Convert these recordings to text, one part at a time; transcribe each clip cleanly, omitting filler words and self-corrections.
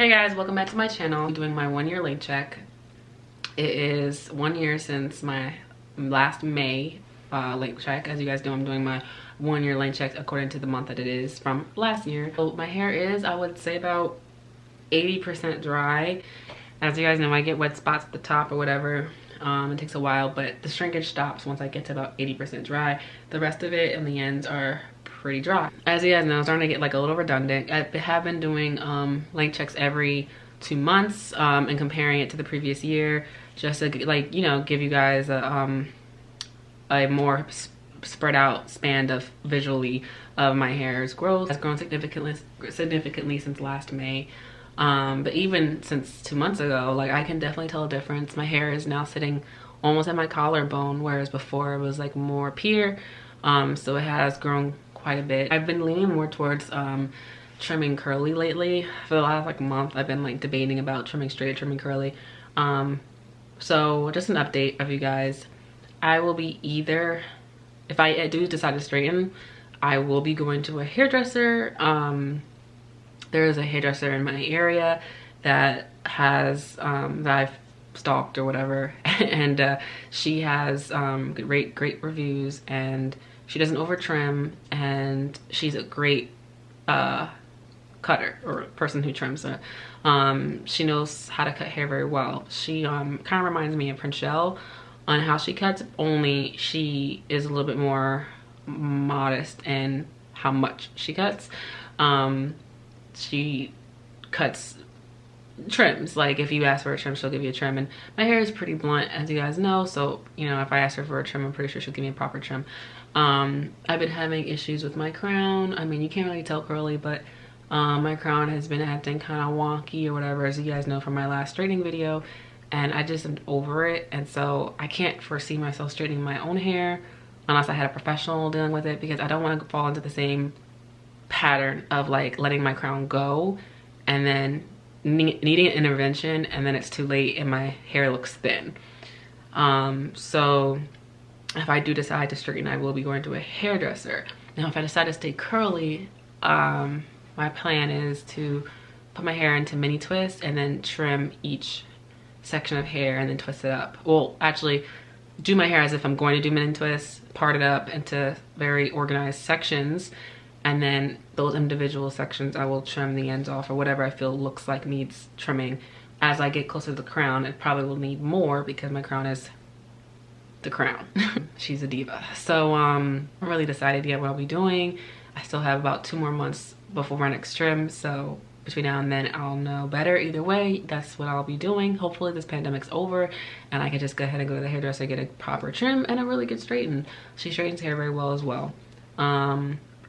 Hey guys, welcome back to my channel. I'm doing my 1-year late check. It is 1 year since my last May late check. As you guys know, I'm doing my 1-year late check according to the month that it is from last year. So my hair is, I would say, about 80% dry. As you guys know, I get wet spots at the top or whatever. It takes a while, but the shrinkage stops once I get to about 80% dry. The rest of it and the ends are pretty dry. As you guys know, I'm starting to get like a little redundant. I have been doing length checks every 2 months and comparing it to the previous year, just to, like, you know, give you guys a more spread out span of visually of my hair's growth. It's grown significantly since last May. But even since 2 months ago, like, I can definitely tell a difference. My hair is now sitting almost at my collarbone, whereas before it was like more pier. So it has grown quite a bit. I've been leaning more towards trimming curly lately. For the last like month, I've been like debating about trimming straight, trimming curly. So just an update of you guys. I will be either, if I do decide to straighten, I will be going to a hairdresser. There is a hairdresser in my area that has that I've stalked or whatever, and she has great reviews, and she doesn't over trim, and she's a great cutter, or person who trims it. She knows how to cut hair very well. She kind of reminds me of Princhelle on how she cuts, only she is a little bit more modest in how much she cuts. She cuts trims, like if you ask for a trim, she'll give you a trim, and my hair is pretty blunt, as you guys know, so you know, if I ask her for a trim, I'm pretty sure she'll give me a proper trim. I've been having issues with my crown. I mean, you can't really tell curly, but my crown has been acting kind of wonky or whatever, as you guys know from my last straightening video, and I just am over it. And so I can't foresee myself straightening my own hair unless I had a professional dealing with it, because I don't want to fall into the same pattern of like letting my crown go and then needing an intervention, and then it's too late and my hair looks thin. So if I do decide to straighten, I will be going to a hairdresser. Now if I decide to stay curly, my plan is to put my hair into mini twists and then trim each section of hair and then twist it up. Well, actually do my hair as if I'm going to do mini twists, part it up into very organized sections, and then those individual sections I will trim the ends off, or whatever I feel looks like needs trimming. As I get closer to the crown, it probably will need more because my crown is the crown. She's a diva. So I'm really decided yet what I'll be doing. I still have about 2 more months before my next trim, so between now and then I'll know better. Either way, that's what I'll be doing. Hopefully this pandemic's over and I can just go ahead and go to the hairdresser, get a proper trim and a really good straighten. She straightens hair very well as well.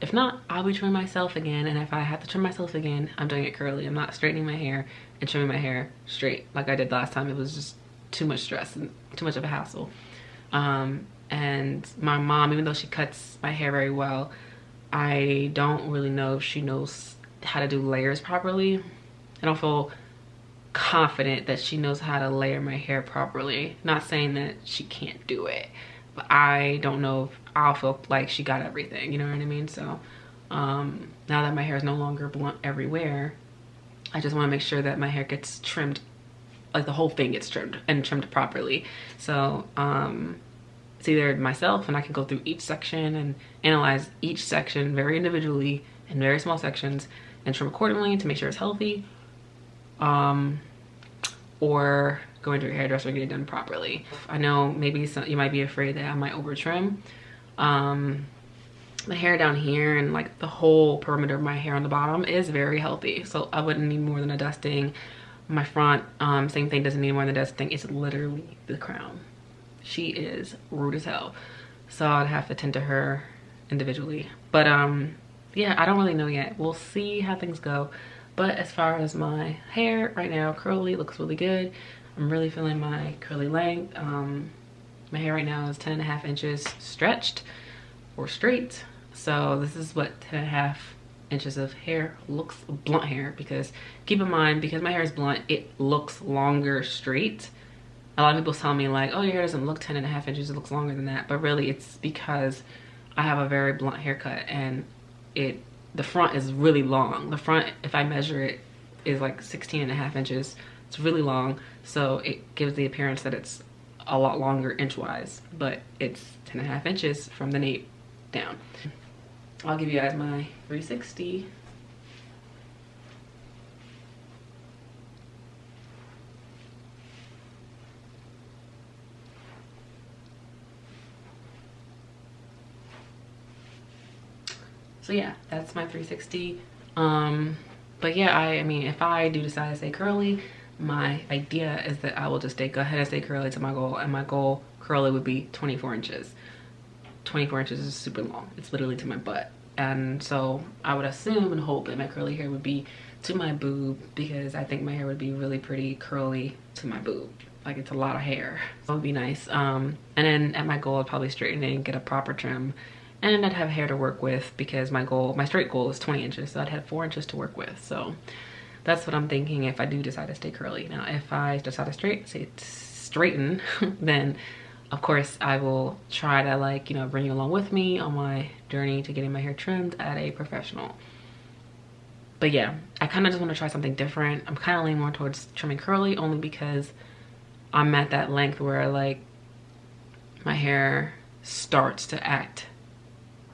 If not, I'll be trimming myself again, and if I have to trim myself again, I'm doing it curly. I'm not straightening my hair and trimming my hair straight like I did last time. It was just too much stress and too much of a hassle. And my mom, even though she cuts my hair very well, I don't really know if she knows how to do layers properly. I don't feel confident that she knows how to layer my hair properly. Not saying that she can't do it, but I don't know if I'll feel like she got everything, you know what I mean? So now that my hair is no longer blunt everywhere, I just want to make sure that my hair gets trimmed, like the whole thing gets trimmed and trimmed properly. So it's either myself, and I can go through each section and analyze each section very individually in very small sections and trim accordingly to make sure it's healthy, or going to a hairdresser and get it done properly. I know maybe you might be afraid that I might over trim. My hair down here and like the whole perimeter of my hair on the bottom is very healthy, so I wouldn't need more than a dusting. My front, same thing, doesn't need more than a dusting. It's literally the crown. She is rude as hell, so I'd have to tend to her individually. But yeah, I don't really know yet. We'll see how things go. But as far as my hair right now, curly, looks really good. I'm really feeling my curly length. My hair right now is 10.5 inches stretched or straight. So this is what 10.5 inches of hair looks, blunt hair, because keep in mind, because my hair is blunt, it looks longer straight. A lot of people tell me like, oh, your hair doesn't look 10.5 inches, it looks longer than that. But really it's because I have a very blunt haircut, and the front is really long. The front, if I measure it is like 16.5 inches. It's really long, so it gives the appearance that it's a lot longer inch-wise, but it's 10.5 inches from the nape down. I'll give you guys my 360. So yeah, that's my 360. But yeah, I mean, if I do decide to stay curly, my idea is that I will just go ahead and stay curly to my goal, and my goal curly would be 24 inches. 24 inches is super long. It's literally to my butt. And so I would assume and hope that my curly hair would be to my boob, because I think my hair would be really pretty curly to my boob. Like, it's a lot of hair. So it would be nice. And then at my goal, I'd probably straighten it and get a proper trim. And I'd have hair to work with, because my straight goal is 20 inches. So I'd have 4 inches to work with. So that's what I'm thinking if I do decide to stay curly. Now, if I decide to straighten, then of course I will try to, like, you know, bring you along with me on my journey to getting my hair trimmed at a professional. But yeah, I kind of just want to try something different. I'm kind of leaning more towards trimming curly, only because I'm at that length where, like, my hair starts to act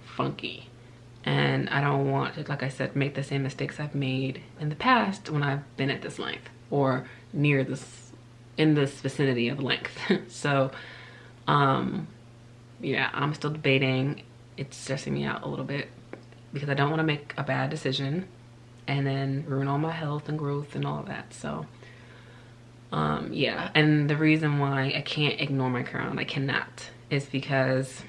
funky, and I don't want to, like I said, make the same mistakes I've made in the past when I've been at this length or near this, in this vicinity of length. So yeah, I'm still debating. It's stressing me out a little bit, because I don't want to make a bad decision and then ruin all my health and growth and all of that. So yeah, and the reason why I can't ignore my crown, I cannot, is because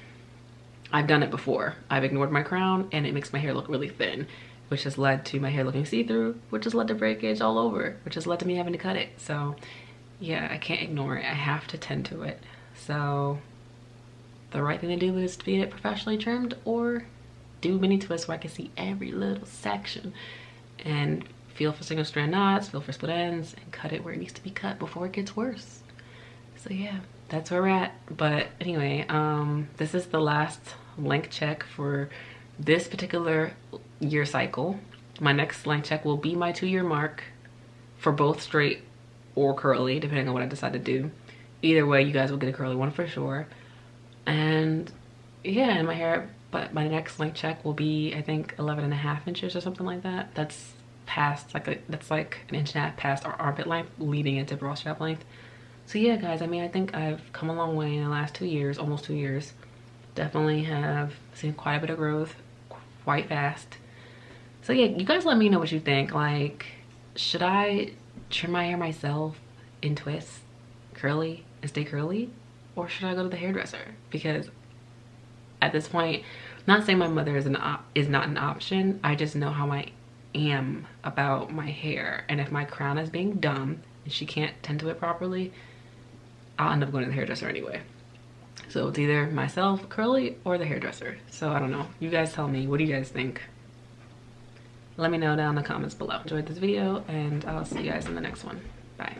I've done it before. I've ignored my crown and it makes my hair look really thin, which has led to my hair looking see-through, which has led to breakage all over, which has led to me having to cut it. So yeah, I can't ignore it. I have to tend to it. So the right thing to do is to get it professionally trimmed, or do mini twists where I can see every little section, and feel for single strand knots, feel for split ends, and cut it where it needs to be cut before it gets worse. So yeah, that's where we're at. But anyway, this is the last length check for this particular year cycle. My next length check will be my 2-year mark for both straight or curly, depending on what I decide to do. Either way, you guys will get a curly one for sure. And yeah, and my hair, but my next length check will be, I think, 11.5 inches or something like that. That's past, that's like 1.5 inches past our armpit length, leading into bra strap length. So yeah, guys, I mean, I think I've come a long way in the last 2 years, almost 2 years. Definitely have seen quite a bit of growth, quite fast. So yeah, you guys let me know what you think. Like, should I trim my hair myself in twists, curly, and stay curly? Or should I go to the hairdresser? Because at this point, not saying my mother is not an option. I just know how I am about my hair. And if my crown is being dumb and she can't tend to it properly, I'll end up going to the hairdresser anyway. So it's either myself, curly, or the hairdresser. So I don't know. You guys tell me. What do you guys think? Let me know down in the comments below. Enjoyed this video, and I'll see you guys in the next one. Bye.